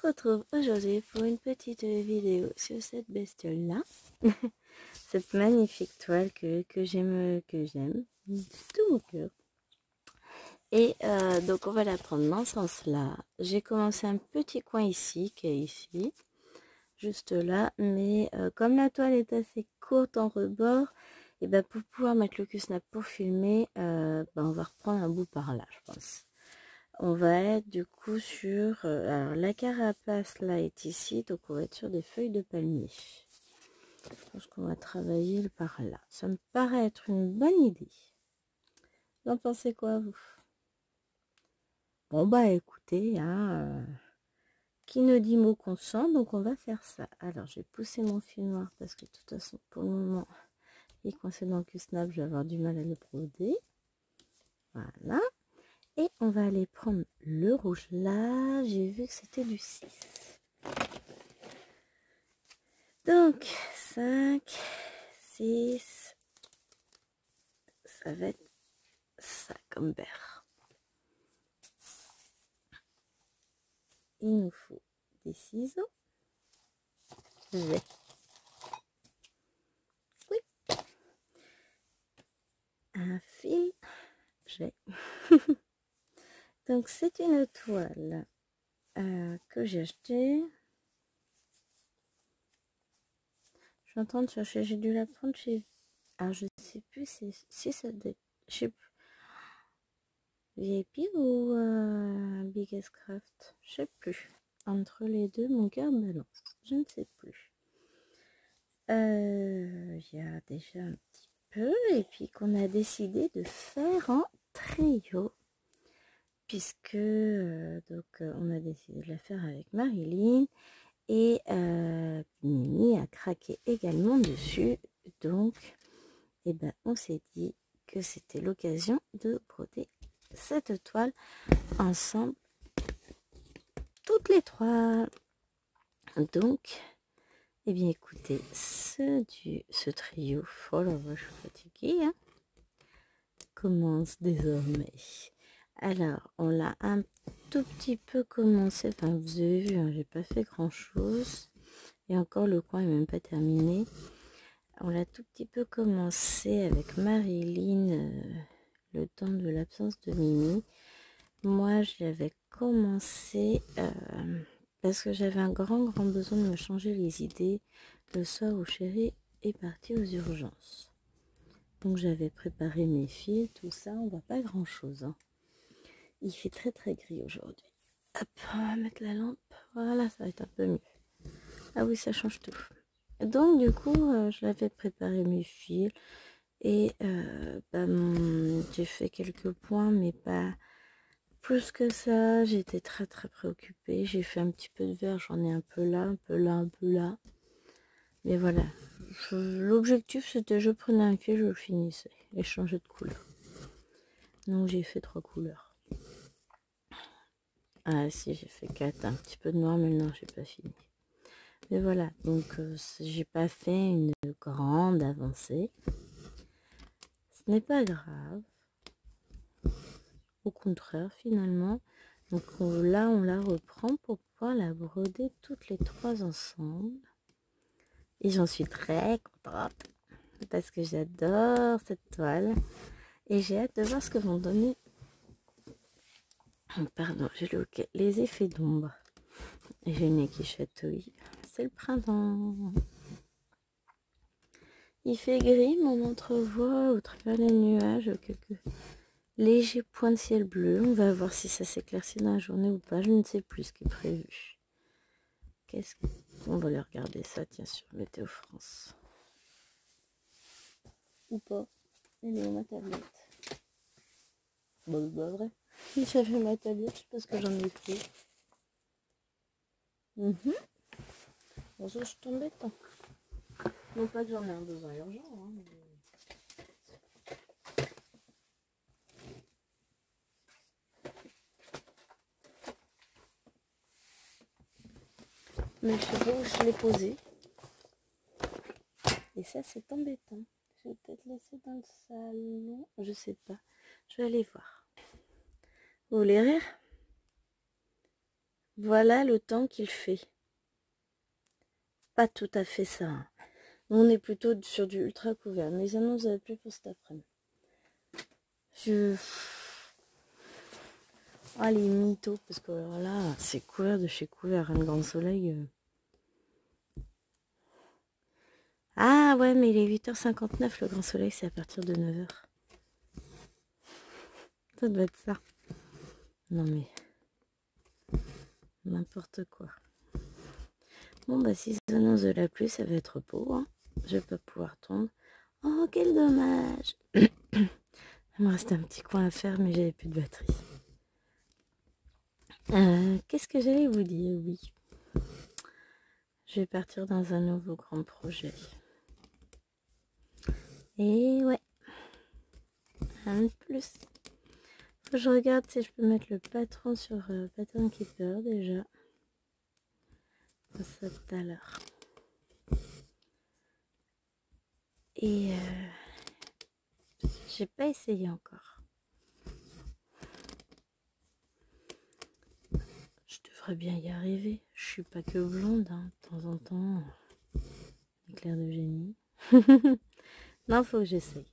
retrouve aujourd'hui pour une petite vidéo sur cette bestiole-là. Cette magnifique toile que j'aime de tout mon cœur. Et donc on va la prendre dans ce sens-là. J'ai commencé un petit coin ici, qui est ici, juste là. Mais comme la toile est assez courte en rebord, et ben pour pouvoir mettre le Q-snap pour filmer, on va reprendre un bout par là, je pense. On va être du coup sur... alors la carapace là est ici, donc on va être sur des feuilles de palmier. Je pense qu'on va travailler par là. Ça me paraît être une bonne idée. Vous en pensez quoi, vous? Bon bah écoutez, hein, qui ne dit mot consent, donc on va faire ça. Alors je vais pousser mon fil noir parce que de toute façon pour le moment, il est coincé dans le Q-snap, je vais avoir du mal à le broder. Voilà. Et on va aller prendre le rouge là. J'ai vu que c'était du 6. Donc, 5, 6. Ça va être ça comme berre. Il nous faut des ciseaux. J'ai. Oui. Un fil. J'ai. Donc, c'est une toile que j'ai achetée. Je suis en train de chercher. J'ai dû la prendre chez... Alors, je ne sais plus si ça... Je sais plus. VIP ou Biggest Craft. Je ne sais plus. Entre les deux, mon cœur balance. Je ne sais plus. Il y a déjà un petit peu. Et puis qu'on a décidé de faire en trio. Puisque on a décidé de la faire avec Marilyn. Et Mimi a craqué également dessus. Donc, eh ben, on s'est dit que c'était l'occasion de broder cette toile ensemble. Toutes les trois. Donc, eh bien écoutez, ce trio, oh là là, je suis fatiguée, hein, commence désormais. Alors, on l'a un tout petit peu commencé, enfin vous avez vu, hein, j'ai pas fait grand chose. Et encore le coin est même pas terminé. On l'a tout petit peu commencé avec Marilyn, le temps de l'absence de Mimi. Moi, je l'avais commencé parce que j'avais un grand besoin de me changer les idées le soir où chéri est parti aux urgences. Donc j'avais préparé mes fils, tout ça, on voit pas grand chose, hein. Il fait très gris aujourd'hui. Hop, on va mettre la lampe, voilà, ça va être un peu mieux. Ah oui, ça change tout. Donc du coup, je l'avais préparé mes fils et j'ai fait quelques points, mais pas plus que ça. J'étais très préoccupée. J'ai fait un petit peu de vert, j'en ai un peu là, un peu là, un peu là. Mais voilà, l'objectif c'était je prenais un fil, je le finissais et je changeais de couleur. Donc j'ai fait 3 couleurs. Ah si, j'ai fait 4, un petit peu de noir, mais non, j'ai pas fini. Mais voilà, donc j'ai pas fait une grande avancée. Ce n'est pas grave. Au contraire, finalement. Donc là, on la reprend pour pouvoir la broder toutes les 3 ensemble. Et j'en suis très contente parce que j'adore cette toile et j'ai hâte de voir ce que vont donner, pardon, j'ai les effets d'ombre. Et j'ai une nez qui chatouille. C'est le printemps. Il fait gris, mais on entrevoit au travers des nuages quelques légers points de ciel bleu. On va voir si ça s'éclaircit dans la journée ou pas. Je ne sais plus ce qui est prévu. On va aller regarder ça, tiens, sur Météo France. Ou pas. Elle est où ma tablette? Bon, c'est pas vrai. Si j'avais ma tablette, parce que j'en ai plus. Bon, ça, je suis tombée dedans. Non pas que j'en ai un besoin urgent, hein, mais je sais pas où je l'ai posé. Et ça, c'est embêtant. Je vais peut-être laisser dans le salon. Je sais pas. Je vais aller voir. Vous voulez rire? Voilà le temps qu'il fait. Pas tout à fait ça. Hein. On est plutôt sur du ultra couvert. Mais ils annoncent la pluie pour cet après-midi. Ah, les mythos, parce que alors là, c'est couvert de chez couvert. Un grand soleil. Ah ouais, mais il est 8h59. Le grand soleil, c'est à partir de 9h. Ça doit être ça. Non mais... n'importe quoi. Bon bah si ça annonce de la pluie, ça va être beau. Hein. Je vais pas pouvoir tomber. Oh quel dommage. Il me reste un petit coin à faire mais j'avais plus de batterie. Qu'est-ce que j'allais vous dire? Oui. Je vais partir dans un nouveau grand projet. Et ouais. Un de plus. Faut que je regarde si je peux mettre le patron sur Pattern Keeper déjà. Ça tout à l'heure. Et j'ai pas essayé encore. Je devrais bien y arriver. Je suis pas que blonde, hein. De temps en temps. Éclair de génie. Non, faut que j'essaye.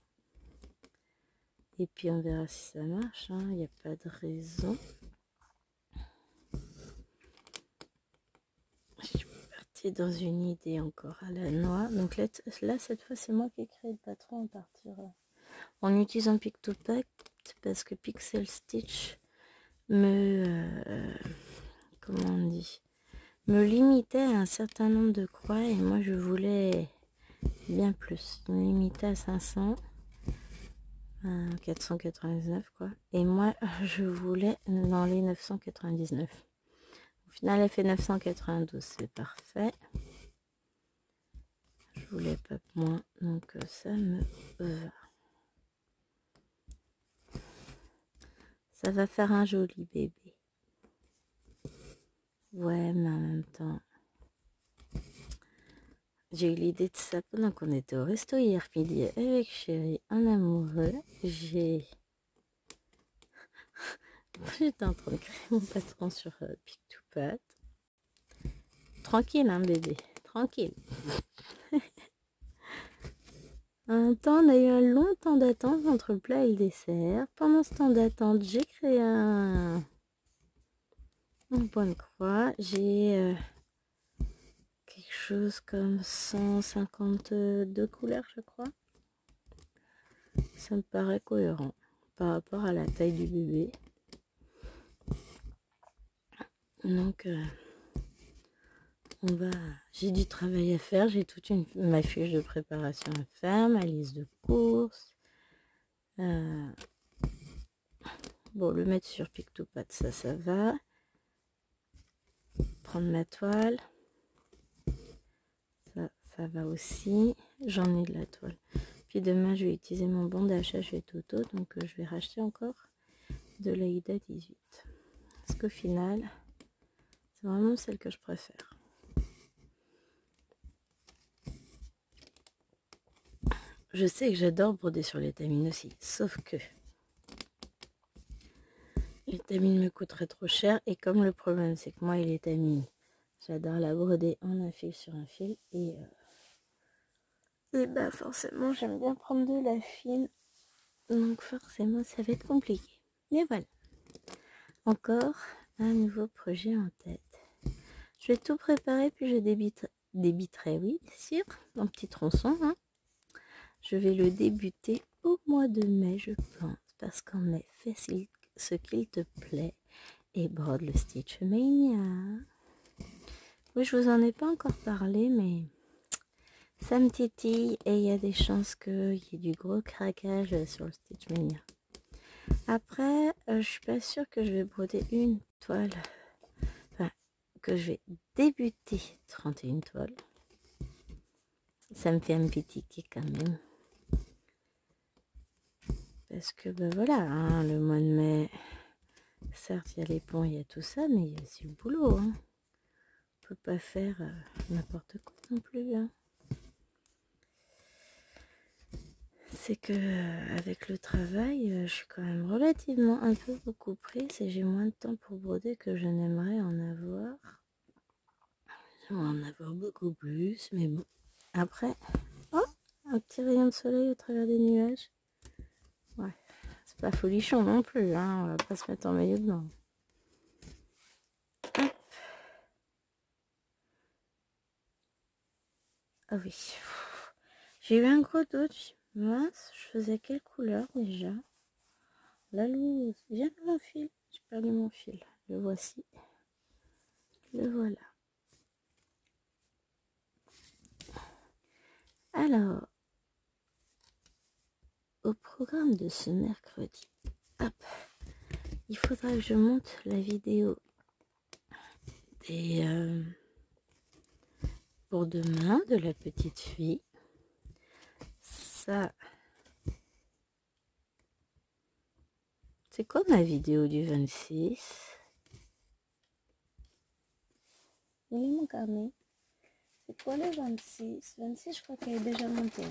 Et puis on verra si ça marche. Il n'y a pas de raison. Je suis partie dans une idée encore à la noix. Donc là cette fois, c'est moi qui ai créé le patron à partir en utilisant Pictopact parce que Pixel Stitch comment on dit, me limitait à un certain nombre de croix et moi je voulais bien plus. Il me limitait à 500. 499 quoi. Et moi je voulais dans les 999. Au final elle fait 992, c'est parfait. Je voulais pas moins, donc ça me va. Ça va faire un joli bébé. Ouais, mais en même temps, j'ai eu l'idée de ça pendant qu'on était au resto hier midi avec Chéri, un amoureux. J'étais en train de créer mon patron sur Pictopact. Tranquille, hein, bébé, tranquille. En même temps, on a eu un long temps d'attente entre le plat et le dessert. Pendant ce temps d'attente, j'ai créé un point de croix. J'ai quelque chose comme 152 couleurs, je crois. Ça me paraît cohérent par rapport à la taille du bébé. Donc, j'ai du travail à faire. J'ai toute ma fiche de préparation à faire, ma liste de courses. Bon, le mettre sur Pictopact, ça va. Prendre ma toile. Ça va aussi. J'en ai de la toile. Puis demain, je vais utiliser mon bon d'achat chez Toto. Donc, je vais racheter encore de l'Aïda 18. Parce qu'au final, c'est vraiment celle que je préfère. Je sais que j'adore broder sur l'étamine aussi. Sauf que l'étamine me coûterait trop cher. Et comme le problème, c'est que moi et l'étamine, j'adore la broder en un fil sur un fil. Et bah forcément, j'aime bien prendre de la fine. Donc forcément, ça va être compliqué. Mais voilà. Encore un nouveau projet en tête. Je vais tout préparer, puis je débiterai, oui, bien sûr, en petits tronçons. Hein. Je vais le débuter au mois de mai, je pense. Parce qu'en mai, fais ce qu'il te plaît et brode le Stitch Mania. Oui, je vous en ai pas encore parlé, mais ça me titille et il y a des chances qu'il y ait du gros craquage sur le Stitch Mania. Après, je suis pas sûre que je vais broder une toile. Enfin, que je vais débuter 31 toiles. Ça me fait un petit ticket quand même. Parce que ben voilà, hein, le mois de mai, certes il y a les ponts, il y a tout ça, mais il y a aussi le boulot. Hein. On peut pas faire n'importe quoi non plus. Hein. c'est que avec le travail, je suis quand même relativement un peu beaucoup prise et j'ai moins de temps pour broder que je n'aimerais en avoir. J'aimerais en avoir beaucoup plus, mais bon. Après, oh, un petit rayon de soleil au travers des nuages. Ouais, c'est pas folichon non plus, hein, on va pas se mettre en maillot de bain. Hop. Ah oui. J'ai eu un gros doute. Mince, je faisais quelle couleur déjà? La loose. Viens de mon fil. J'ai perdu mon fil. Le voici. Le voilà. Alors, au programme de ce mercredi, hop, il faudra que je monte la vidéo des pour demain de la petite fille. Ça, c'est quoi ma vidéo du 26? Il est mon carnet. C'est quoi le 26? 26, je crois qu'elle est déjà montée.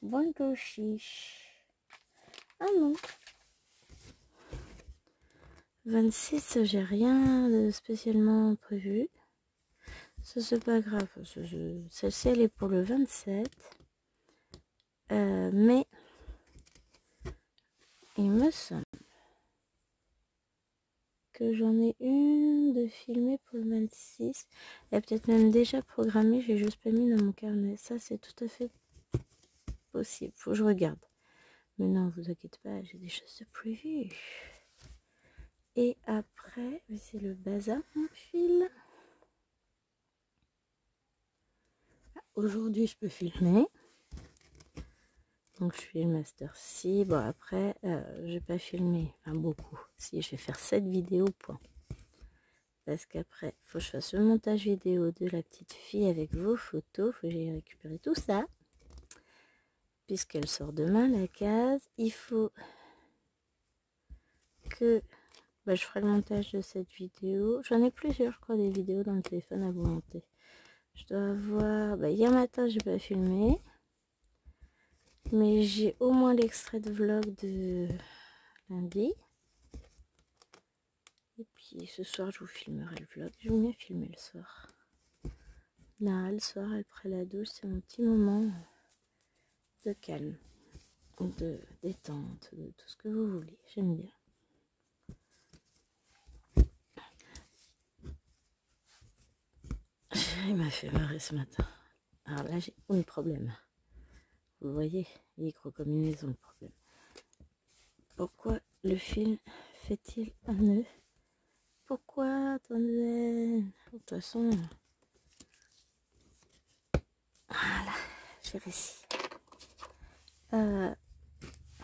Bonne chiche. Ah non. 26, j'ai rien de spécialement prévu. Ça, c'est pas grave. Celle-ci, elle est pour le 27. Mais il me semble que j'en ai une de filmée pour le 26. Elle est peut-être même déjà programmée. J'ai juste pas mis dans mon carnet. Ça, c'est tout à fait possible. Faut que je regarde. Mais non, vous inquiétez pas, j'ai des choses de prévues. Et après, c'est le bazar, mon fil. Aujourd'hui, je peux filmer. Donc, je filme Master C. Bon, après, je vais pas filmer. Enfin, beaucoup. Si, je vais faire 7 vidéos, point. Parce qu'après, il faut que je fasse le montage vidéo de la petite fille avec vos photos. Il faut que j'aille récupérer tout ça. Puisqu'elle sort demain, la case. Il faut que je ferai le montage de cette vidéo. J'en ai plusieurs, je crois, des vidéos dans le téléphone à vous monter. Je dois avoir... hier matin, j'ai pas filmé. Mais j'ai au moins l'extrait de vlog de lundi. Et puis ce soir, je vous filmerai le vlog. Je vais mieux filmer le soir. Là, le soir, après la douche, c'est mon petit moment de calme, de détente, de tout ce que vous voulez. J'aime bien. Il m'a fait marrer ce matin. Alors là, j'ai un problème. Vous voyez, il est gros comme une maison, le problème. Pourquoi le fil fait-il un nœud? Pourquoi, attendez? De toute façon... Voilà, j'ai réussi.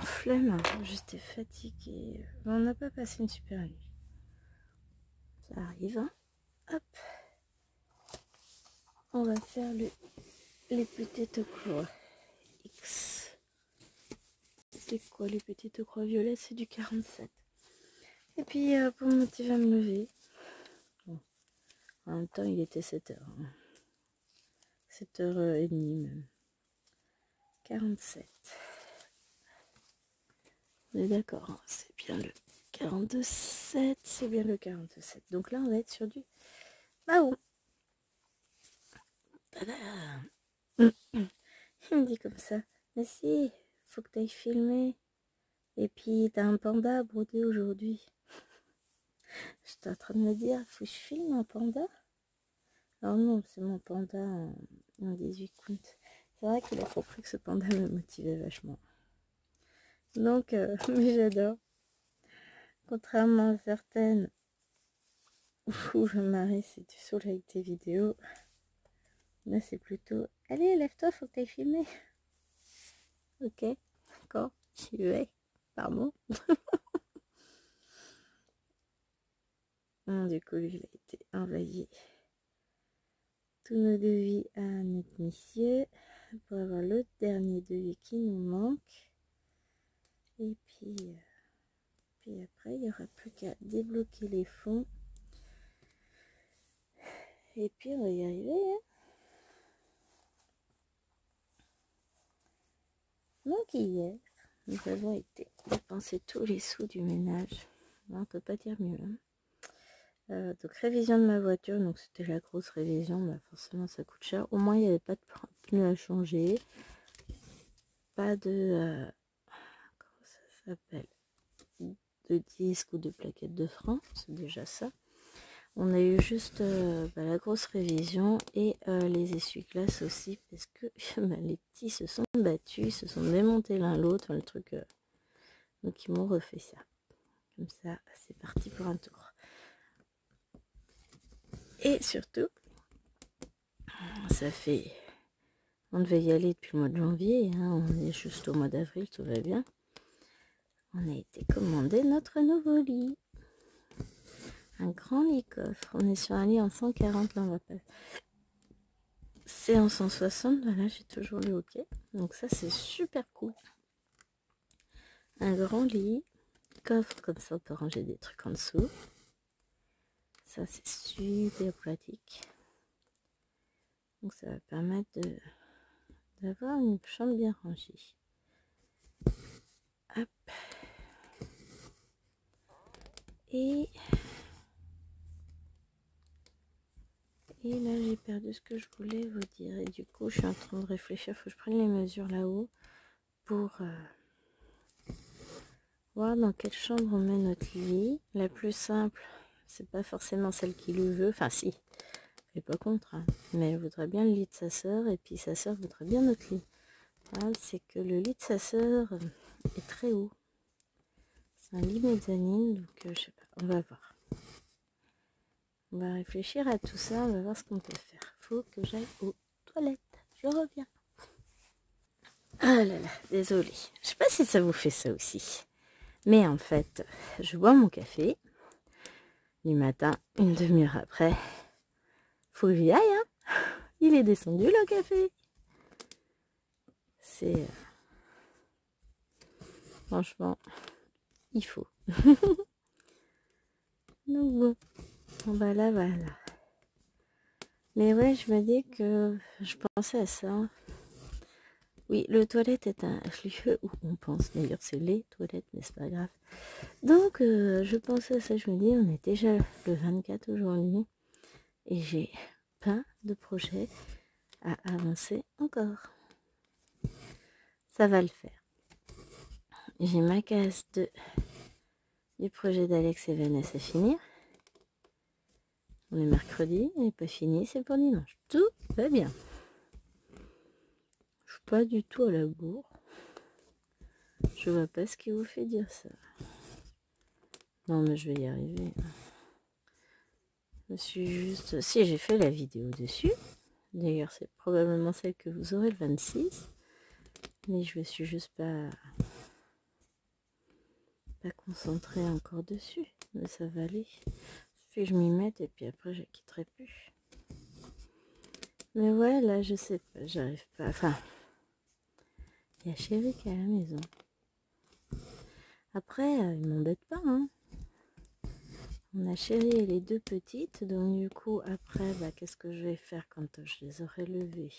Flemme, j'étais fatiguée. On n'a pas passé une super nuit. Ça arrive, hein. Hop. On va faire les petites croix X. C'est quoi les petites croix violettes? C'est du 47. Et puis pour me motiver à me lever. Bon. En même temps, il était 7h. Hein. 7h30 même. 47. On est d'accord, hein, c'est bien le 47. C'est bien le 47. Donc là, on va être sur du Mao. Tada. Il me dit comme ça. Mais si, faut que tu ailles filmer. Et puis, t'as un panda à broder aujourd'hui. J'étais en train de me dire, faut que je filme un panda? Alors non, c'est mon panda en 18 comptes. C'est vrai qu'il a compris que ce panda me motivait vachement. Donc, mais j'adore. Contrairement à certaines où je m'arrête, c'est du saoul avec tes vidéos. Là, c'est plutôt, allez, lève-toi, faut que t'ailles filmer. Ok, d'accord, j'y vais. Pardon. Du coup, lui, il a été envoyé tous nos devis à notre monsieur pour avoir le dernier devis qui nous manque. Et puis après, il n'y aura plus qu'à débloquer les fonds. Et puis, on va y arriver. Hein. Donc hier, nous avons été dépenser tous les sous du ménage. On ne peut pas dire mieux. Donc révision de ma voiture, donc c'était la grosse révision, bah forcément ça coûte cher. Au moins il n'y avait pas de pneus à changer, pas de comment ça s'appelle, de disque ou de plaquettes de frein, c'est déjà ça. On a eu juste la grosse révision et les essuie-glaces aussi, parce que les petits se sont battus, se sont démontés l'un l'autre, le truc. Donc ils m'ont refait ça. Comme ça, c'est parti pour un tour. Et surtout, ça fait... On devait y aller depuis le mois de janvier, hein, on est juste au mois d'avril, tout va bien. On a été commander notre nouveau lit. Un grand lit coffre. On est sur un lit en 140, là on va passer. C'est en 160, voilà, j'ai toujours le OK. Donc ça c'est super cool. Un grand lit, coffre comme ça on peut ranger des trucs en dessous. Ça c'est super pratique. Donc ça va permettre d'avoir une chambre bien rangée. Hop. Et là j'ai perdu ce que je voulais vous dire. Et du coup je suis en train de réfléchir, il faut que je prenne les mesures là-haut pour voir dans quelle chambre on met notre lit. La plus simple, c'est pas forcément celle qui le veut. Enfin si, elle n'est pas contre, hein. Mais elle voudrait bien le lit de sa sœur et puis sa sœur voudrait bien notre lit. C'est que le lit de sa sœur est très haut. C'est un lit mezzanine, donc je sais pas, on va voir. On va réfléchir à tout ça, on va voir ce qu'on peut faire. Faut que j'aille aux toilettes. Je reviens. Ah là là, désolée. Je sais pas si ça vous fait ça aussi. Mais en fait, je bois mon café du matin, une demi-heure après. Faut que j'y aille, hein. Il est descendu le café. C'est... franchement, il faut. Donc bon, voilà. Mais ouais, je me dis que je pensais à ça. Oui, le toilette est un lieu où on pense. D'ailleurs, c'est les toilettes, mais c'est pas grave. Donc, je pensais à ça. Je me dis, on est déjà le 24 aujourd'hui. Et j'ai plein de projets à avancer encore. Ça va le faire. J'ai ma case du projet d'Alex et Vanessa à finir. On est mercredi, il n'est pas fini, c'est pour dimanche. Tout va bien. Je suis pas du tout à la bourre. Je vois pas ce qui vous fait dire ça. Non, mais je vais y arriver. Je me suis juste... Si, j'ai fait la vidéo dessus. D'ailleurs, c'est probablement celle que vous aurez le 26. Mais je me suis juste pas concentrée encore dessus. Mais ça va aller. Puis je m'y mette et puis après je quitterai plus. Mais ouais, là je sais pas, j'arrive pas. Enfin, il y a Chéri qui est à la maison. Après, il m'embête pas, hein. On a Chéri et les deux petites, donc du coup après, qu'est-ce que je vais faire quand je les aurai levées?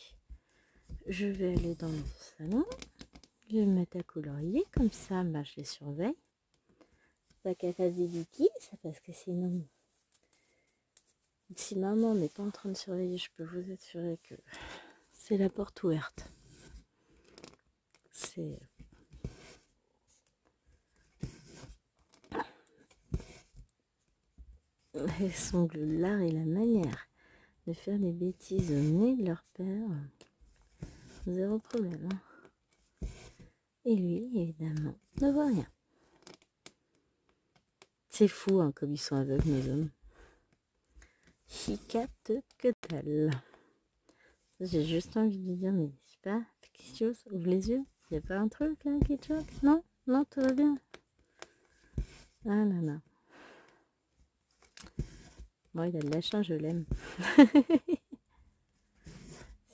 Je vais aller dans le salon, je vais me mettre à colorier, comme ça, je les surveille. Pas qu'elle fasse des bêtises, parce que sinon, si maman n'est pas en train de surveiller, je peux vous assurer que c'est la porte ouverte. C'est... Elles sont l'art et la manière de faire des bêtises au nez de leur père. Zéro problème, hein. Et lui, évidemment, ne voit rien. C'est fou, hein, comme ils sont aveugles, mes hommes. Ils captent que dalle. J'ai juste envie de dire, mais je sais pas, fais quelque chose, ouvre les yeux. Il n'y a pas un truc là qui te choque? Non, tout va bien. Ah là là. Bon, il a de la chance, je l'aime.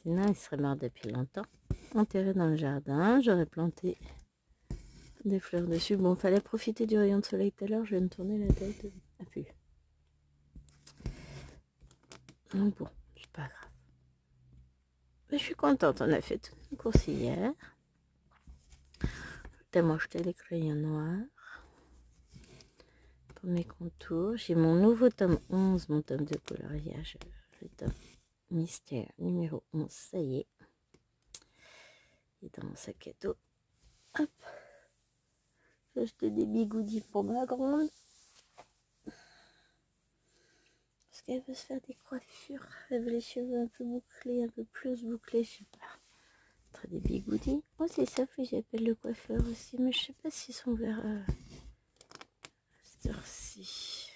Sinon, il serait mort depuis longtemps. Enterré dans le jardin, j'aurais planté des fleurs dessus. Bon, fallait profiter du rayon de soleil tout à l'heure. Je vais me tourner la tête. Ah, plus. Donc bon, c'est pas grave. Mais je suis contente. On a fait toute une course hier. T'as acheté des crayons noirs pour mes contours. J'ai mon nouveau tome 11, mon tome de coloriage, le tome mystère numéro 11, ça y est. Il est dans mon sac à dos. Hop. J'ai acheté des bigoudis pour ma grande. Parce qu'elle veut se faire des coiffures. Elle veut les cheveux un peu bouclés, un peu plus bouclés, je sais pas. Entre des bigoudis. Oh, c'est ça que j'appelle le coiffeur aussi. Mais je sais pas s'ils sont vers cette heure-ci.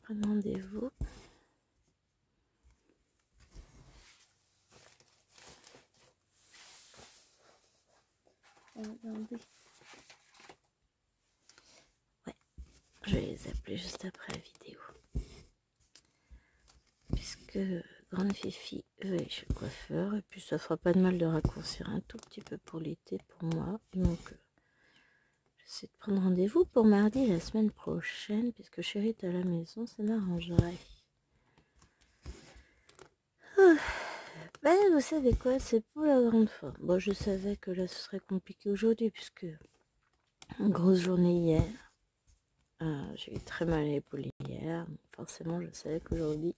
Demandez-vous. Regardez. Ouais, je vais les appeler juste après la vidéo. Puisque grande Fifi veut aller chez le coiffeur. Et puis ça fera pas de mal de raccourcir un tout petit peu pour l'été pour moi. Donc j'essaie de prendre rendez-vous pour mardi la semaine prochaine. Puisque chérie est à la maison, ça m'arrangerait. Ben, vous savez quoi, c'est pour la grande forme. Bon, je savais que là, ce serait compliqué aujourd'hui, puisque une grosse journée hier. J'ai eu très mal à l'épaule hier. Forcément, je savais qu'aujourd'hui,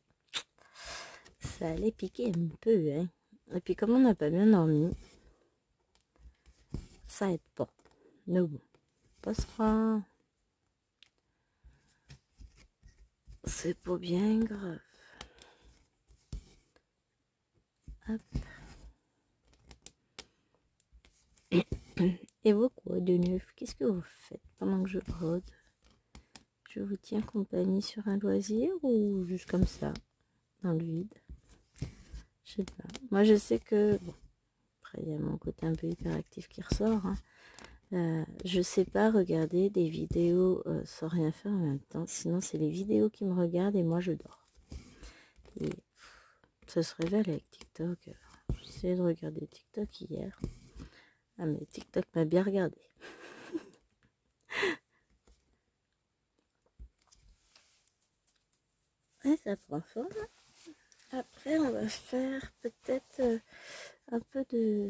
ça allait piquer un peu. Hein. Et puis, comme on n'a pas bien dormi, ça aide pas. Mais bon, passera. C'est pas bien grave. Hop. Et vous, quoi de neuf? Qu'est-ce que vous faites pendant que je brode? Je vous tiens compagnie sur un loisir ou juste comme ça, dans le vide? Je sais pas. Moi, je sais que... Bon, après, il y a mon côté un peu hyperactif qui ressort. Hein. Je sais pas regarder des vidéos sans rien faire en même temps. Sinon, c'est les vidéos qui me regardent et moi, je dors. Et ça se révèle avec TikTok. J'ai essayé de regarder TikTok hier. Ah, mais TikTok m'a bien regardé. Ouais, ça prend forme. Après, on va faire peut-être un peu de...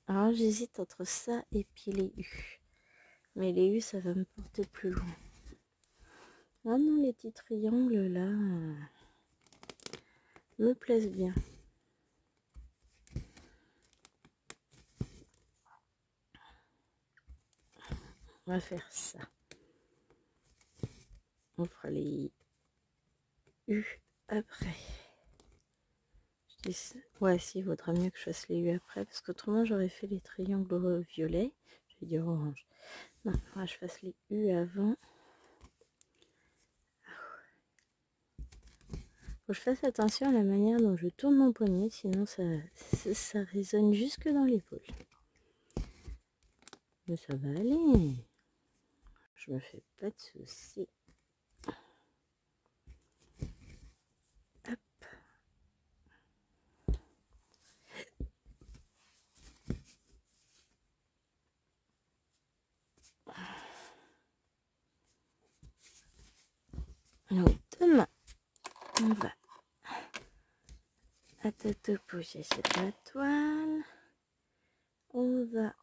Alors, j'hésite entre ça et puis les U. Mais les U, ça va me porter plus loin. Oh non, les petits triangles, là, me plaisent bien. On va faire ça. On fera les U après. Je dis, ouais, si, il vaudra mieux que je fasse les U après, parce qu'autrement, j'aurais fait les triangles violets. Je vais dire orange. Non, je fasse les U avant. Faut que je fasse attention à la manière dont je tourne mon poignet, sinon ça résonne jusque dans l'épaule. Mais ça va aller. Je me fais pas de soucis. Hop. Donc demain, on va à tête poser cette la toile. On va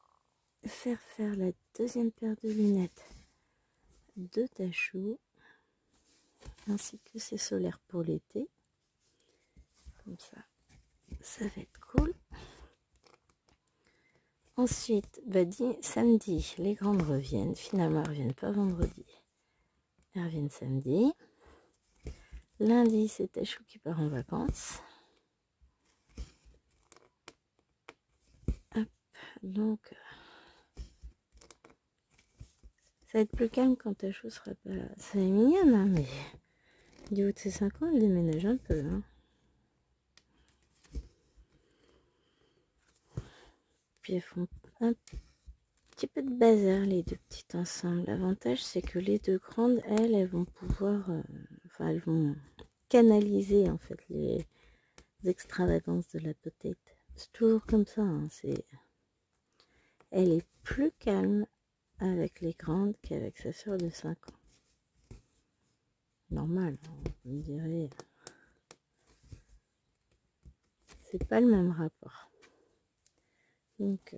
faire la deuxième paire de lunettes de Tachou, ainsi que ses solaires pour l'été. Comme ça va être cool. Ensuite, samedi, les grandes reviennent. Finalement, elles ne reviennent pas vendredi. Elles reviennent samedi. Lundi, c'est Tachou qui part en vacances. Hop, donc, ça va être plus calme quand Tachou sera pas là. C'est mignonne, hein, mais du haut de ses 5 ans, elle déménage un peu. Hein. Puis elles font un petit peu de bazar, les deux petites ensemble. L'avantage, c'est que les deux grandes, elles vont pouvoir... elles vont canaliser, en fait, les extravagances de la petite. C'est toujours comme ça. Hein, elle est plus calme avec les grandes qu'avec sa soeur de 5 ans. Normal, hein, on me dirait. C'est pas le même rapport. Donc,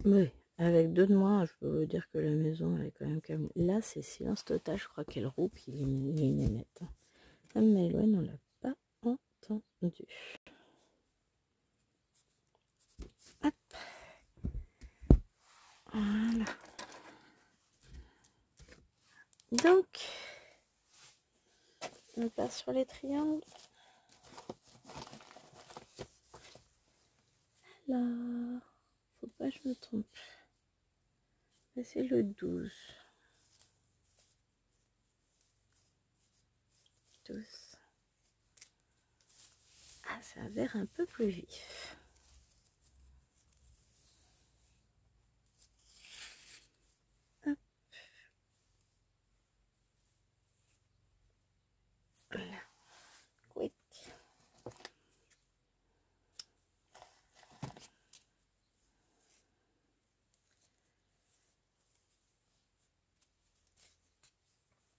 Oui, avec deux de moins, je peux vous dire que la maison elle est quand même calme. Là, c'est silence total. Je crois qu'elle roule, puis il est net. Mais Eloane, on l'a pas entendu. Hop. Voilà. Donc, on passe sur les triangles. Alors, faut pas que je me trompe. C'est le 12. 12. Ah, c'est un vert un peu plus vif. Hop. Voilà. Quick.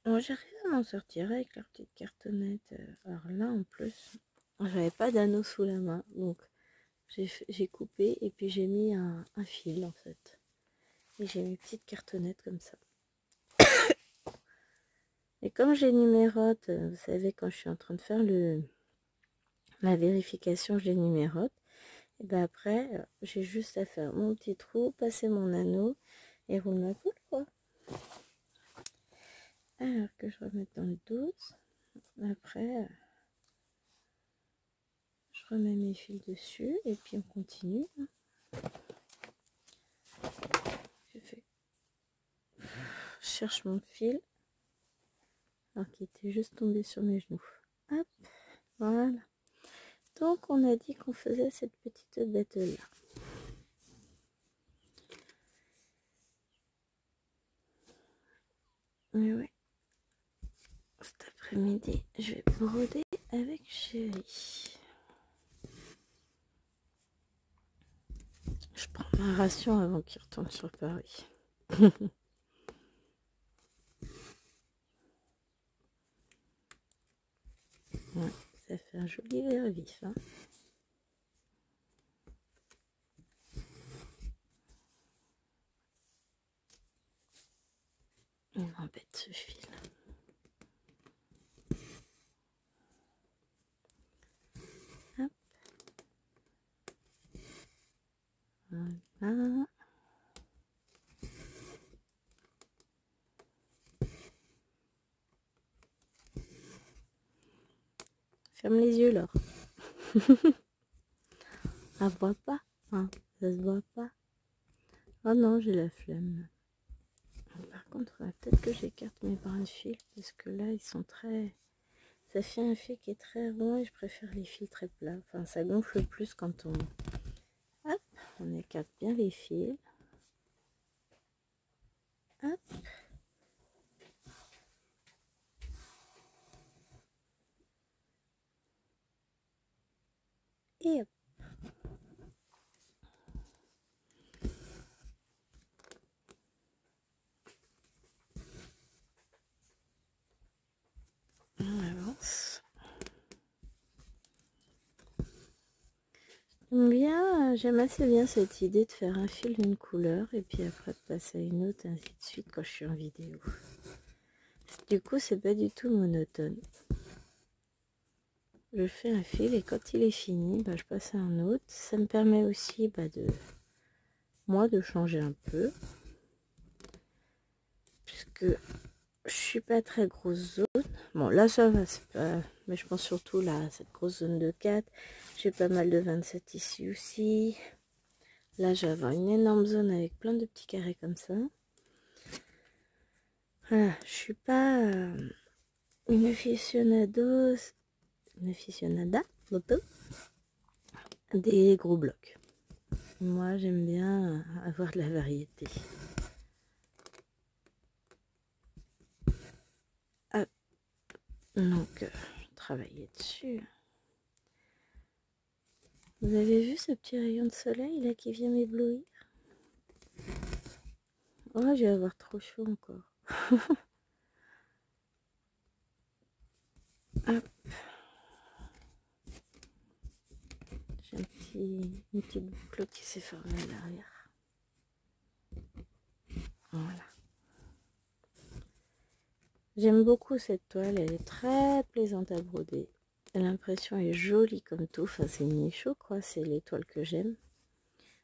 Bon, j'arrive à m'en sortir avec leur petite cartonnette. Alors là, en plus, j'avais pas d'anneau sous la main. Donc, j'ai coupé et puis j'ai mis un fil, en fait. Et j'ai mis petite cartonnette comme ça. Et comme j'ai numérote, vous savez, quand je suis en train de faire la vérification, je les numérote. Et ben après, j'ai juste à faire mon petit trou, passer mon anneau et rouler ma poule, quoi. Alors que je remette dans le 12. Après, je remets mes fils dessus et puis on continue. Je cherche mon fil. Alors qu'il était juste tombé sur mes genoux. Hop, voilà. Donc on a dit qu'on faisait cette petite bête là. Mais ouais. Cet après-midi, je vais broder avec Chérie. Je prends ma ration avant qu'il retourne sur Paris. Ouais, ça fait un joli vert vif. Hein. Il m'embête ce fil. Hop. Voilà. Ferme les yeux, Laure. Ça se voit pas. Hein. Ça se voit pas. Oh non, j'ai la flemme. Par contre, peut-être que j'écarte mes brins de fil parce que là, ils sont très... Ça fait un fil qui est très rond et je préfère les fils très plats. Enfin, ça gonfle plus quand on... Hop, on écarte bien les fils. Hop. Et hop. On avance. J'aime assez bien cette idée de faire un fil d'une couleur et puis après de passer à une autre, ainsi de suite quand je suis en vidéo. Du coup, c'est pas du tout monotone. Je fais un fil et quand il est fini, bah, je passe à un autre. Ça me permet aussi de changer un peu. Puisque je suis pas très grosse zone. Bon, là ça va, c'est pas... Mais je pense surtout là, cette grosse zone de 4. J'ai pas mal de 27 ici aussi. Là, je vais avoir une énorme zone avec plein de petits carrés comme ça. Voilà, je suis pas une aficionada des gros blocs. Moi, j'aime bien avoir de la variété. Ah, donc, travailler dessus. Vous avez vu ce petit rayon de soleil là qui vient m'éblouir? Oh, je vais avoir trop chaud encore. Hop. J'ai une petite boucle qui s'est formée à l'arrière. Voilà. J'aime beaucoup cette toile, elle est très plaisante à broder. L'impression est jolie comme tout, enfin c'est une nicho quoi, c'est les toiles que j'aime.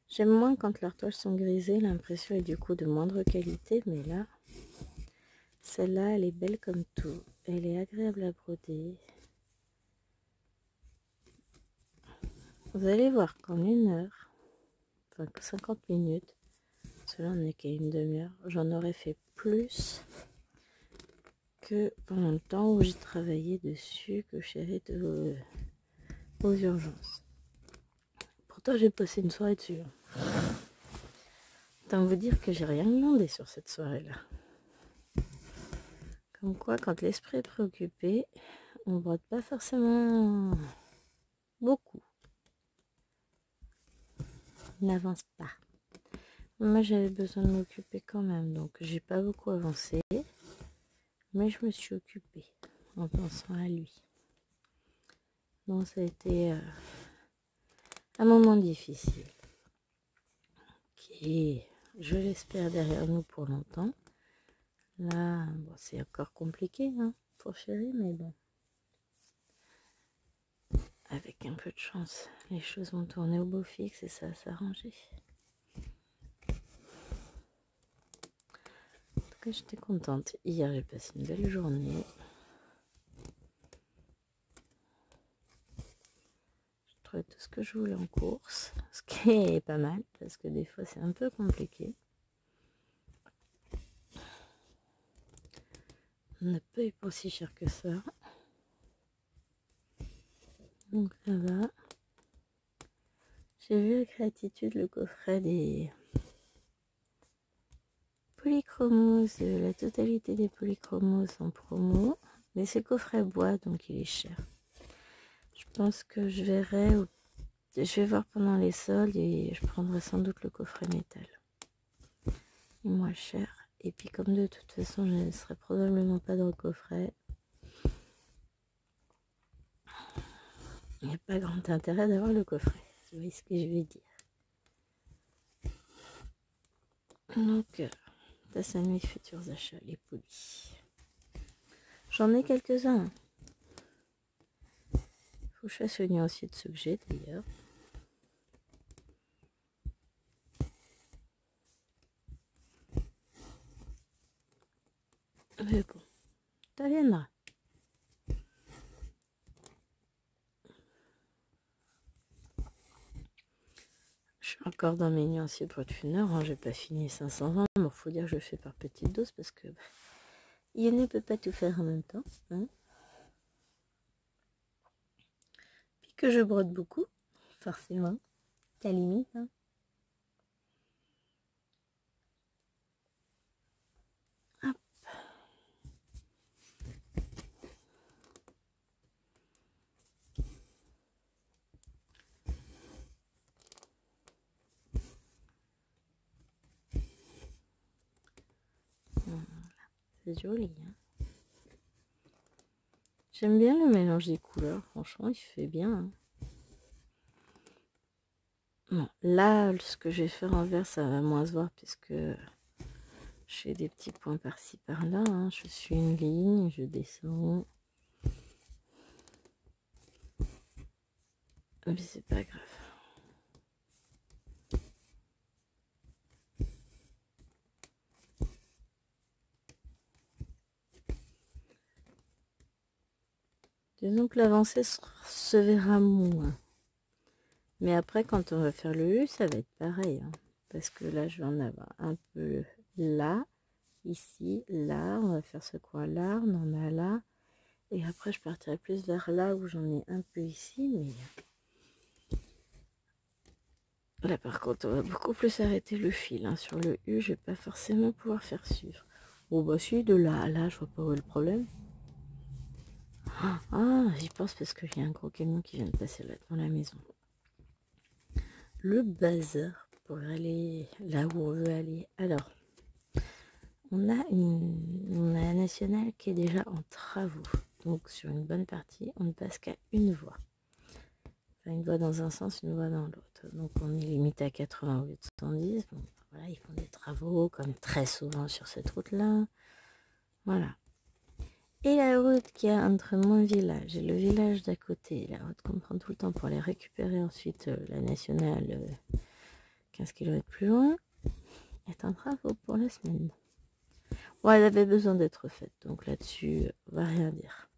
J'aime moins quand leurs toiles sont grisées, l'impression est du coup de moindre qualité, mais là, celle-là elle est belle comme tout. Elle est agréable à broder. Vous allez voir qu'en 1 heure, enfin 50 minutes, cela n'est qu'à une demi-heure, j'en aurais fait plus que pendant le temps où j'ai travaillé dessus, que j'irais aux urgences. Pourtant j'ai passé une soirée dessus. Autant vous dire que j'ai rien demandé sur cette soirée-là. Comme quoi, quand l'esprit est préoccupé, on ne brode pas forcément beaucoup. On n'avance pas. Moi j'avais besoin de m'occuper quand même, donc j'ai pas beaucoup avancé. Mais je me suis occupée en pensant à lui. Donc ça a été un moment difficile. Qui est, je l'espère, derrière nous pour longtemps. Là, bon, c'est encore compliqué hein, pour chérie, mais bon. Avec un peu de chance, les choses vont tourner au beau fixe et ça va s'arranger. En tout cas, j'étais contente. Hier, j'ai passé une belle journée. J'ai trouvé tout ce que je voulais en course, ce qui est pas mal, parce que des fois, c'est un peu compliqué. On n'a pas eu pas si cher que ça. Donc ça va. J'ai vu avec gratitude le coffret des Polychromos, la totalité des Polychromos en promo. Mais c'est coffret bois, donc il est cher. Je pense que je vais voir pendant les soldes et je prendrai sans doute le coffret métal. Il est moins cher. Et puis comme de toute façon, je ne laisserai probablement pas de coffret. Il n'y a pas grand intérêt d'avoir le coffret. Vous voyez ce que je veux dire. Donc, ça à mes futurs achats, les polis. J'en ai quelques-uns. Faut que je fasse le nuancier de ceux que j'ai d'ailleurs. Mais bon, ça viendra. Je suis encore dans mes nuanciers pour être funeur, hein, j'ai pas fini 520. Bon, faut dire que je fais par petite dose parce que il ne peut pas tout faire en même temps. Hein. Puis que je brode beaucoup, forcément. C'est la limite. Hein. Hop. Voilà. C'est joli. Hein. J'aime bien le mélange des couleurs, franchement, il fait bien. Hein. Bon, là, ce que je vais faire en vert, ça va moins se voir puisque je fais des petits points par-ci par-là. Hein. Je suis une ligne, je descends. Mais c'est pas grave. Disons que l'avancée se verra moins. Mais après, quand on va faire le U, ça va être pareil. Hein, parce que là, je vais en avoir un peu là, ici, là. On va faire ce coin-là, on en a là. Et après, je partirai plus vers là où j'en ai un peu ici. Mais là, par contre, on va beaucoup plus arrêter le fil. Hein. Sur le U, je vais pas forcément pouvoir faire suivre. Bon, bah si, de là à là, je vois pas où est le problème. Ah, j'y pense parce qu'il y a un gros camion qui vient de passer là devant la maison. Le bazar pour aller là où on veut aller. Alors, on a un national qui est déjà en travaux. Donc, sur une bonne partie, on ne passe qu'à une voie. Enfin, une voie dans un sens, une voie dans l'autre. Donc, on est limité à 80 au lieu de 110. Bon, voilà, ils font des travaux, comme très souvent sur cette route-là. Voilà. Et la route qu'il y a entre mon village et le village d'à côté, la route qu'on prend tout le temps pour aller récupérer ensuite la nationale 15 km plus loin, est en travaux pour la semaine. Bon, elle avait besoin d'être faite, donc là-dessus, on va rien dire.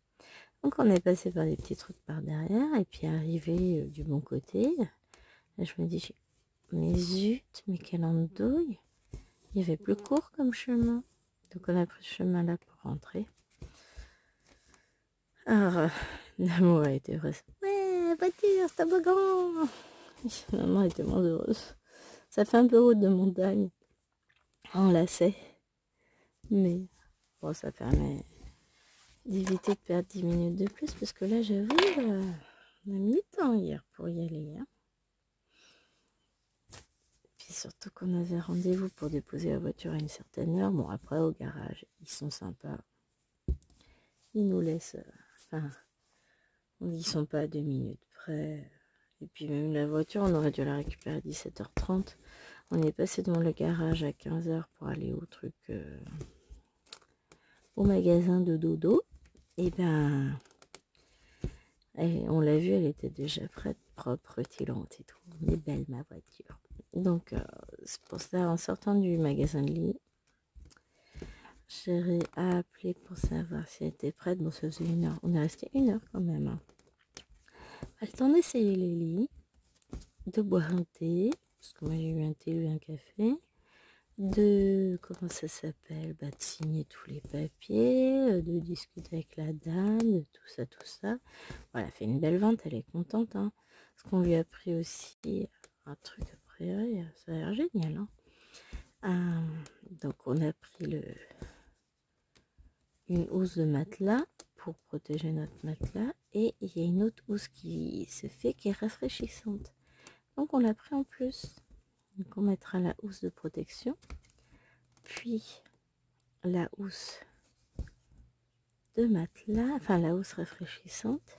Donc on est passé par des petits trucs par derrière, et puis arrivé du bon côté, là je me dis, mais zut, mais quelle andouille, il y avait plus court comme chemin. Donc on a pris ce chemin-là pour rentrer. Alors, l'amour a été vrai. Ouais, voiture, c'est toboggan. Maman était moins heureuse. Ça fait un peu route de montagne. On la sait. Mais bon, ça permet d'éviter de perdre 10 minutes de plus. Parce que là, j'avoue, on a mis le temps hier pour y aller. Hein. Puis surtout qu'on avait rendez-vous pour déposer la voiture à une certaine heure. Bon, après, au garage, ils sont sympas. Ils nous laissent... Enfin, ils sont pas à 2 minutes près. Et puis même la voiture, on aurait dû la récupérer à 17h30. On est passé devant le garage à 15h pour aller au truc... au magasin de dodo. Et ben... Et on l'a vue, elle était déjà prête, propre, rutilante et tout. Elle est belle, ma voiture. Donc, c'est pour ça, en sortant du magasin de lit, j'ai appelé pour savoir si elle était prête. Bon, ça faisait 1 heure. On est resté 1 heure quand même. Hein. Pas le temps d'essayer les lits, de boire un thé, parce que moi j'ai eu un thé, lui un café, de, comment ça s'appelle, de signer tous les papiers, de discuter avec la dame, de tout ça, tout ça. Voilà, elle a fait une belle vente, elle est contente. Hein, parce qu'on lui a pris aussi un truc a priori, ça a l'air génial. Hein. Donc on a pris une housse de matelas pour protéger notre matelas. Et il y a une autre housse qui se fait qui est rafraîchissante. Donc on l'a pris en plus. Donc on mettra la housse de protection. Puis la housse de matelas. Enfin la housse rafraîchissante.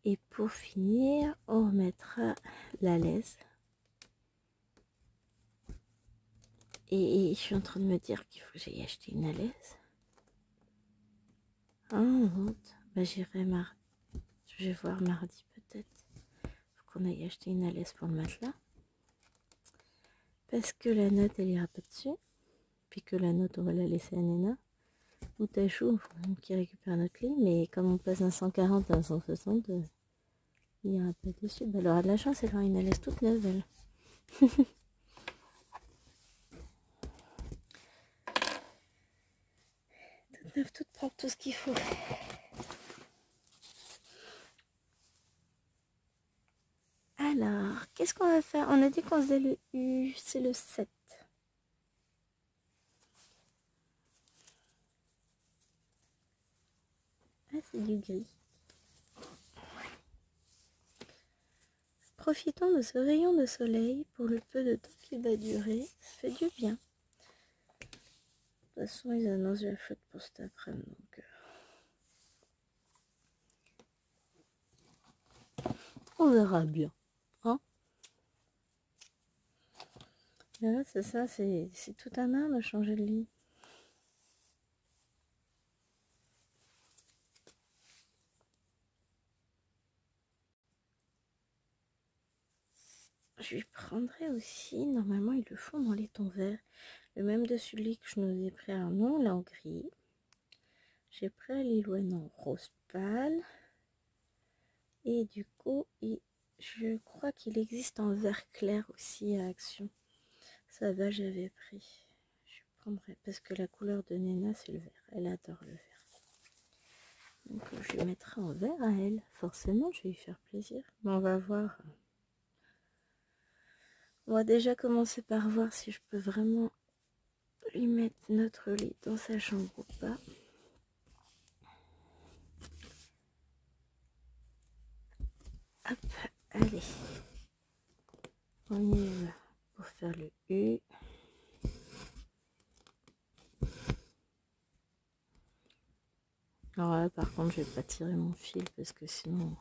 Et pour finir, on remettra la laisse. Et je suis en train de me dire qu'il faut que j'aille acheter une alaise. Bah, j'irai mardi. Je vais voir mardi peut-être. Faut qu'on aille acheter une alaise pour le matelas. Parce que la note, elle ira pas dessus. Puis que la note, on va la laisser à Nena. Ou Tachou, qui récupère notre lit. Mais comme on passe d'un 140 à un 160, il ira pas dessus. Bah, elle aura de la chance, elle aura une alaise toute neuve, elle. Toute neuve, toute propre, tout ce qu'il faut. Alors, qu'est-ce qu'on va faire? On a dit qu'on faisait le U, c'est le 7. Ah, c'est du gris. Profitons de ce rayon de soleil pour le peu de temps qu'il va durer. Ça fait du bien. De toute façon, ils annoncent la flotte pour cet après-midi. Donc, on verra bien. Hein? Là, c'est ça, c'est tout un art de changer de lit. Je lui prendrai aussi, normalement ils le font dans les tons verts, le même dessus de lit que je nous ai pris un nom, là en gris. J'ai pris un Lillouen en rose pâle. Et du coup, je crois qu'il existe en vert clair aussi à Action. Ça va, j'avais pris. Je prendrai parce que la couleur de Nena c'est le vert. Elle adore le vert. Donc je lui mettrai en vert à elle. Forcément, je vais lui faire plaisir. Mais on va voir. On va déjà commencer par voir si je peux vraiment lui mettre notre lit dans sa chambre ou pas. Hop, allez. On y va pour faire le U. Alors là, par contre, je vais pas tirer mon fil parce que sinon,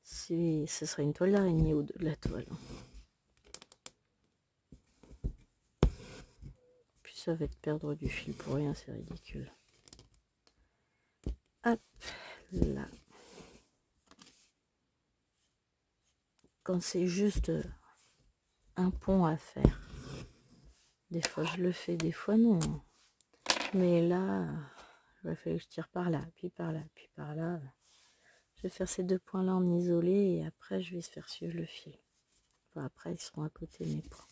ce serait une toile d'araignée ou de la toile. Ça va te perdre du fil pour rien, c'est ridicule. Hop, là. Quand c'est juste un pont à faire, des fois je le fais, des fois non. Mais là, il va falloir que je tire par là, puis par là, puis par là. Je vais faire ces 2 points-là en isolé et après je vais se faire suivre le fil. Enfin, après, ils seront à côté de mes points.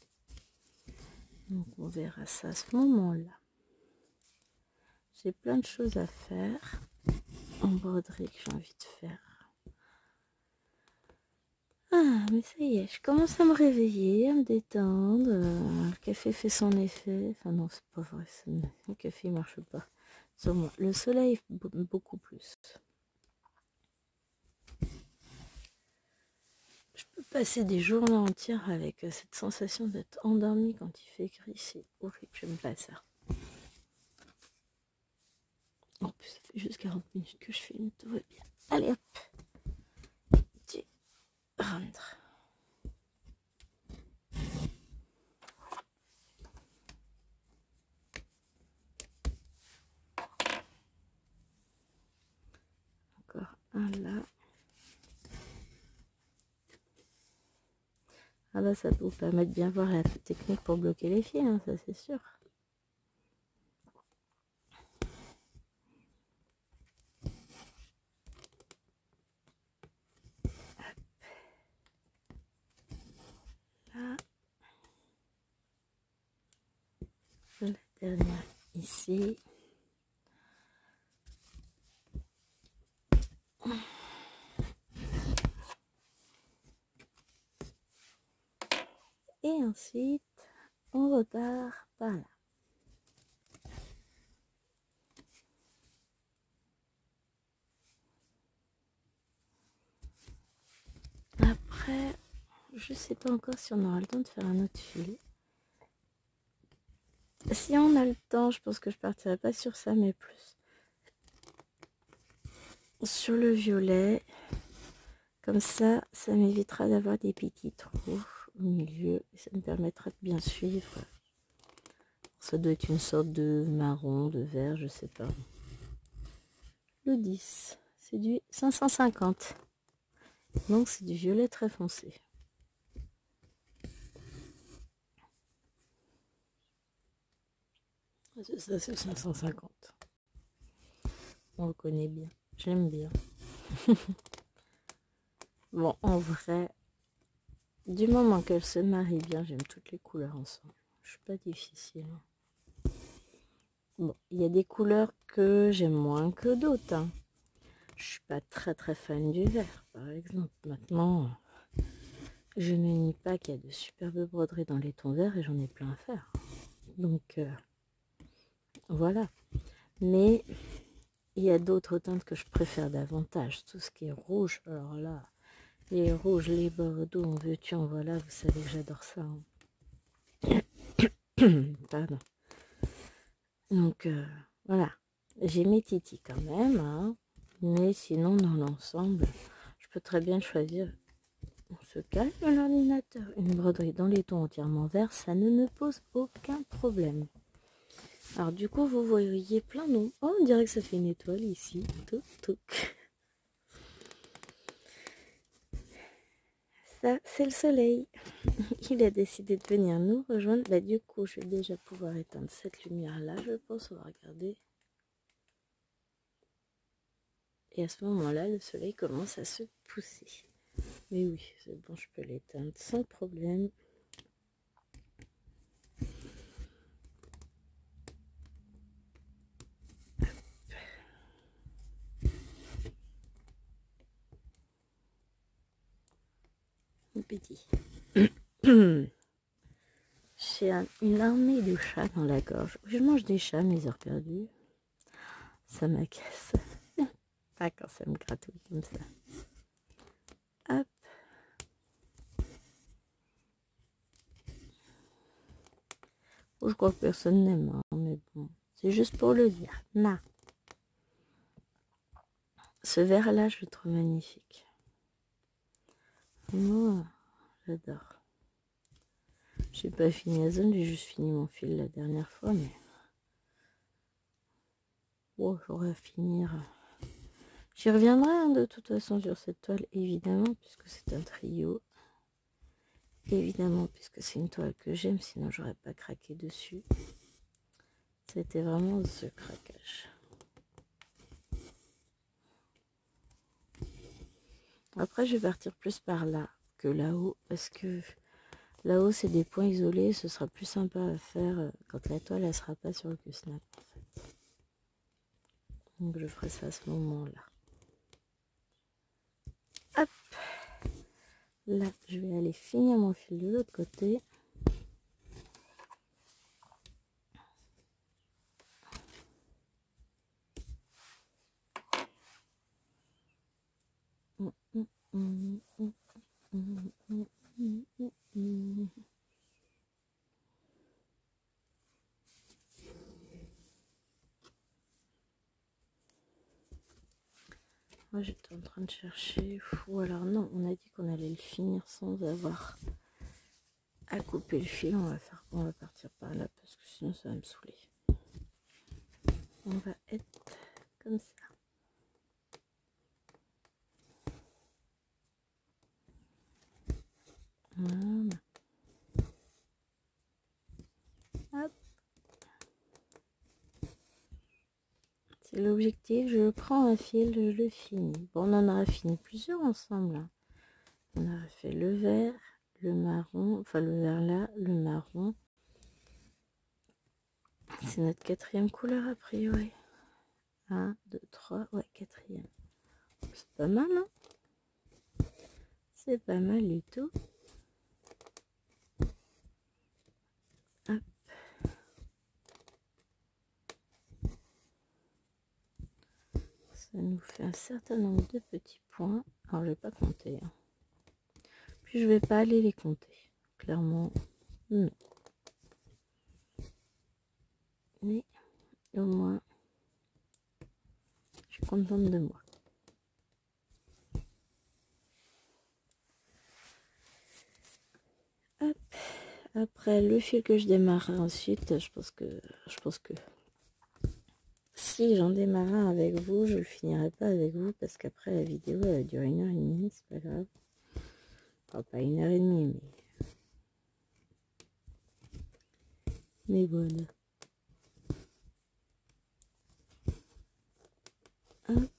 Donc on verra ça à ce moment-là. J'ai plein de choses à faire en broderie que j'ai envie de faire. Ah, mais ça y est, je commence à me réveiller, à me détendre. Le café fait son effet. Enfin non, c'est pas vrai, le café marche pas sur moi. Le soleil, beaucoup plus. Je peux passer des journées entières avec cette sensation d'être endormie quand il fait gris. C'est horrible, j'aime pas ça. En plus, ça fait juste 40 minutes que je filme, tout va bien. Allez hop, tu rentres. Encore un là. Ah bah ça peut vous permettre de bien voir la technique pour bloquer les fils, hein, ça c'est sûr. Là. La dernière ici. Et ensuite, on repart par là. Après, je sais pas encore si on aura le temps de faire un autre fil. Si on a le temps, je pense que je partirai pas sur ça, mais plus sur le violet. Comme ça m'évitera d'avoir des petits trous au milieu. Et ça me permettra de bien suivre. Ça doit être une sorte de marron, de vert, je sais pas. Le 10, c'est du 550. Donc c'est du violet très foncé. Ça c'est 550. On le connaît bien. J'aime bien. Bon, en vrai, du moment qu'elle se marie bien, j'aime toutes les couleurs ensemble. Je suis pas difficile. Bon, il y a des couleurs que j'aime moins que d'autres. Hein. Je suis pas très fan du vert, par exemple. Maintenant, je ne nie pas qu'il y a de superbes broderies dans les tons verts et j'en ai plein à faire. Donc, voilà. Mais il y a d'autres teintes que je préfère davantage. Tout ce qui est rouge, alors là, les rouges, les bordeaux, en veux-tu, en voilà, vous savez que j'adore ça. Hein. Pardon. Donc, voilà. J'ai mes titis quand même, hein. Mais sinon, dans l'ensemble, je peux très bien choisir. On se calme l'ordinateur. Une broderie dans les tons entièrement verts, ça ne me pose aucun problème. Alors du coup, vous voyez plein de noms. Oh, on dirait que ça fait une étoile ici. Touc, touc. Ça, c'est le soleil. Il a décidé de venir nous rejoindre. Bah, du coup, je vais déjà pouvoir éteindre cette lumière-là, je pense. On va regarder. Et à ce moment-là, le soleil commence à se pousser. Mais oui, c'est bon, je peux l'éteindre sans problème. Mon petit. J'ai une armée de chats dans la gorge. Je mange des chats, mes heures perdues. Ça m'agace. Pas quand ça me gratouille comme ça. Hop. Je crois que personne n'aime, hein, mais bon. C'est juste pour le dire. Na. Ce verre-là, je le trouve magnifique. Moi, j'adore. J'ai pas fini la zone, j'ai juste fini mon fil la dernière fois, mais oh, j'aurai à finir. J'y reviendrai hein, de toute façon sur cette toile, évidemment, puisque c'est un trio. Évidemment, puisque c'est une toile que j'aime, sinon j'aurais pas craqué dessus. C'était vraiment ce craquage. Après, je vais partir plus par là que là-haut, parce que là-haut, c'est des points isolés, ce sera plus sympa à faire quand la toile, elle sera pas sur le Q-Snap, en fait. Donc, je ferai ça à ce moment-là. Hop! Là, je vais aller finir mon fil de l'autre côté. Moi j'étais en train de chercher, ou alors non, on a dit qu'on allait le finir sans avoir à couper le fil. On va partir par là parce que sinon ça va me saouler. On va être comme ça. Voilà. Hop. C'est l'objectif, je prends un fil, je le finis. Bon, on en aura fini plusieurs ensemble. Là. On aura fait le vert, le marron, enfin le vert là, le marron. C'est notre quatrième couleur a priori. 1, 2, 3, ouais, quatrième. C'est pas mal, hein? C'est pas mal du tout. Hop. Ça nous fait un certain nombre de petits points. Alors, je vais pas compter. Hein. Puis, je vais pas aller les compter. Clairement, non. Mais, au moins, je suis contente de moi. Hop. Après, le fil que je démarrerai ensuite, je pense que si j'en démarre un avec vous, je le finirai pas avec vous parce qu'après la vidéo elle dure 1h30, c'est pas grave. Enfin, pas 1h30, mais voilà. Hop.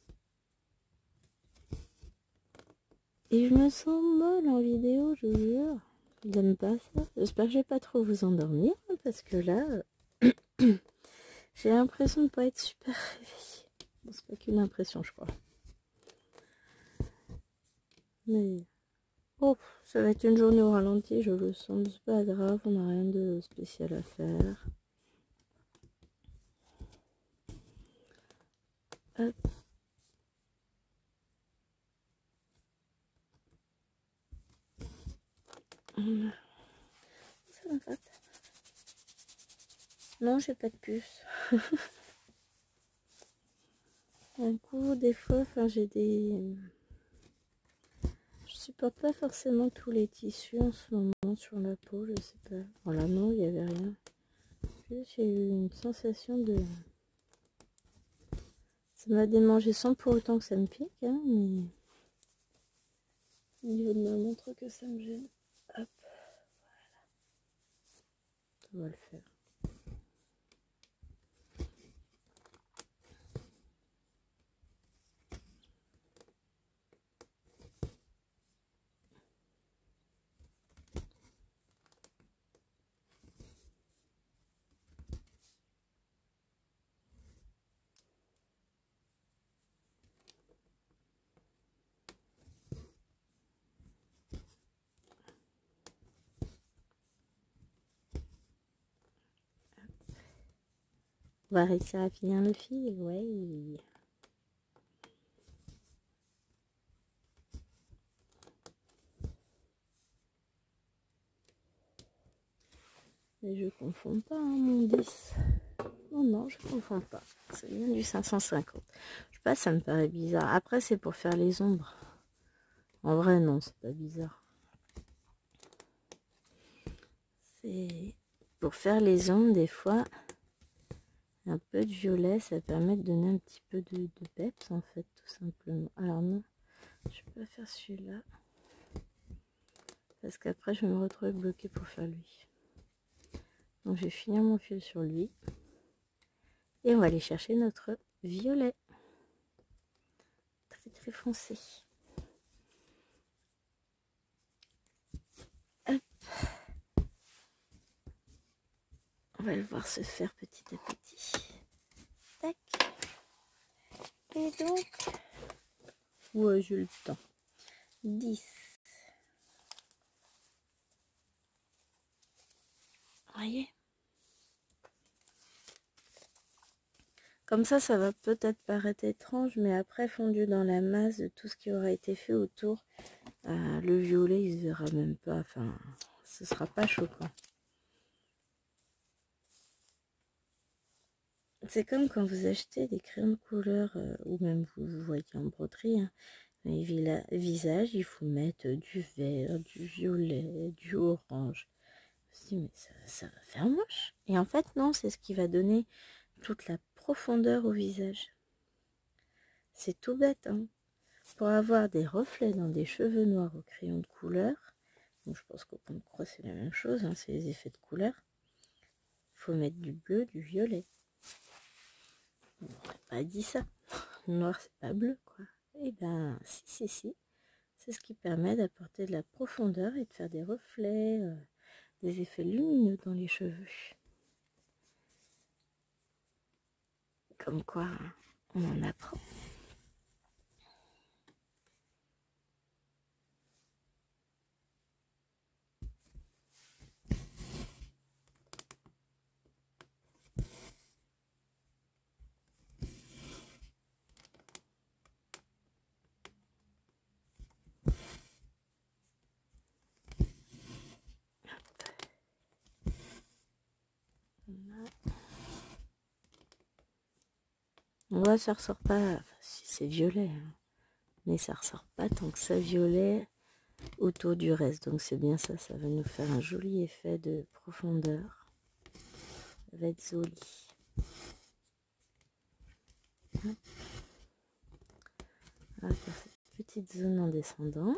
Et je me sens molle en vidéo, je vous jure. J'aime pas ça. J'espère que je vais pas trop vous endormir hein, parce que là, j'ai l'impression de pas être super réveillée. Bon, c'est pas qu'une impression, je crois. Mais oh, ça va être une journée au ralenti, je le sens. C'est pas grave, on n'a rien de spécial à faire. Hop. Ça va. Non, j'ai pas de puce. Un coup, des fois, j'ai des... Je supporte pas forcément tous les tissus en ce moment sur la peau, je sais pas. Voilà, non, il y avait rien. J'ai eu une sensation de... Ça m'a démangé sans pour autant que ça me pique, hein, mais... Au niveau de ma montre que ça me gêne. Hop, voilà. Ça va le faire. On va réussir à finir le fil, ouais. Mais je confonds pas, hein, mon 10. Non, je confonds pas. C'est bien du 550. Je sais pas, ça me paraît bizarre. Après, c'est pour faire les ombres. En vrai, non, c'est pas bizarre. C'est pour faire les ombres, des fois, un peu de violet, ça permet de donner un petit peu de peps, en fait, tout simplement. Alors non, je peux pas faire celui-là. Parce qu'après, je vais me retrouver bloquée pour faire lui. Donc, je vais finir mon fil sur lui. Et on va aller chercher notre violet. Très, très foncé. Hop. On va le voir se faire petit à petit. Tac. Et donc... Ouais, j'ai le temps. 10. Voyez? Comme ça va peut-être paraître étrange, mais après, fondu dans la masse de tout ce qui aura été fait autour, le violet, il se verra même pas. Enfin, ce sera pas choquant. C'est comme quand vous achetez des crayons de couleur, ou même vous voyez en broderie, hein, les visages, il faut mettre du vert, du violet, du orange. Je me dis, mais ça va faire moche. Et en fait, non, c'est ce qui va donner toute la profondeur au visage. C'est tout bête, hein. Pour avoir des reflets dans des cheveux noirs au crayon de couleur, donc je pense qu'au point de croix c'est la même chose, hein, c'est les effets de couleur, il faut mettre du bleu, du violet. On n'aurait pas dit ça. Noir c'est pas bleu, quoi. Et ben si. C'est ce qui permet d'apporter de la profondeur et de faire des reflets, des effets lumineux dans les cheveux. Comme quoi, hein, on en apprend. Ouais, ça ressort pas, enfin, si c'est violet, hein, mais ça ressort pas tant que ça violet autour du reste. Donc c'est bien ça, ça va nous faire un joli effet de profondeur. Ça va être joli. On va faire cette petite zone en descendant,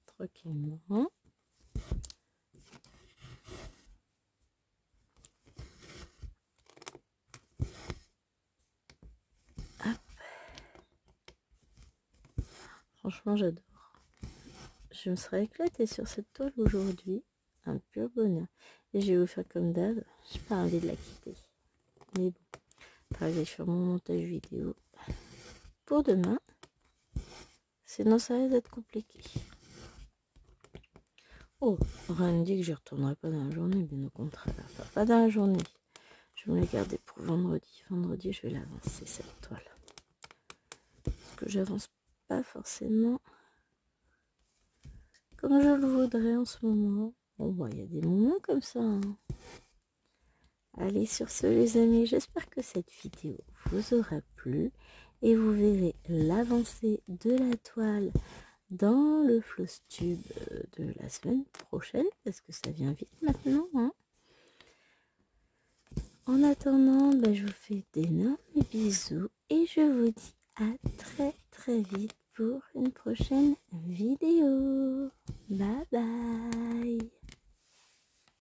tranquillement. Hop. Franchement, j'adore. Je me serais éclatée sur cette toile aujourd'hui. Un pur bonheur. Et je vais vous faire comme d'hab. J'ai pas envie de la quitter. Mais bon. Pareil, je vais faire mon montage vidéo pour demain. Sinon, ça va être compliqué. Oh, rien ne dit que je ne retournerai pas dans la journée. Bien au contraire. Enfin, pas dans la journée. Je vais me la garder pour vendredi. Vendredi, je vais l'avancer, cette toile. Parce que j'avance pas forcément comme je le voudrais en ce moment. Bon, bah, il y a des moments comme ça, hein. Allez, sur ce, les amis, j'espère que cette vidéo vous aura plu. Et vous verrez l'avancée de la toile dans le floss tube de la semaine prochaine. Parce que ça vient vite maintenant, hein. En attendant, je vous fais d'énormes bisous. Et je vous dis à très très vite pour une prochaine vidéo.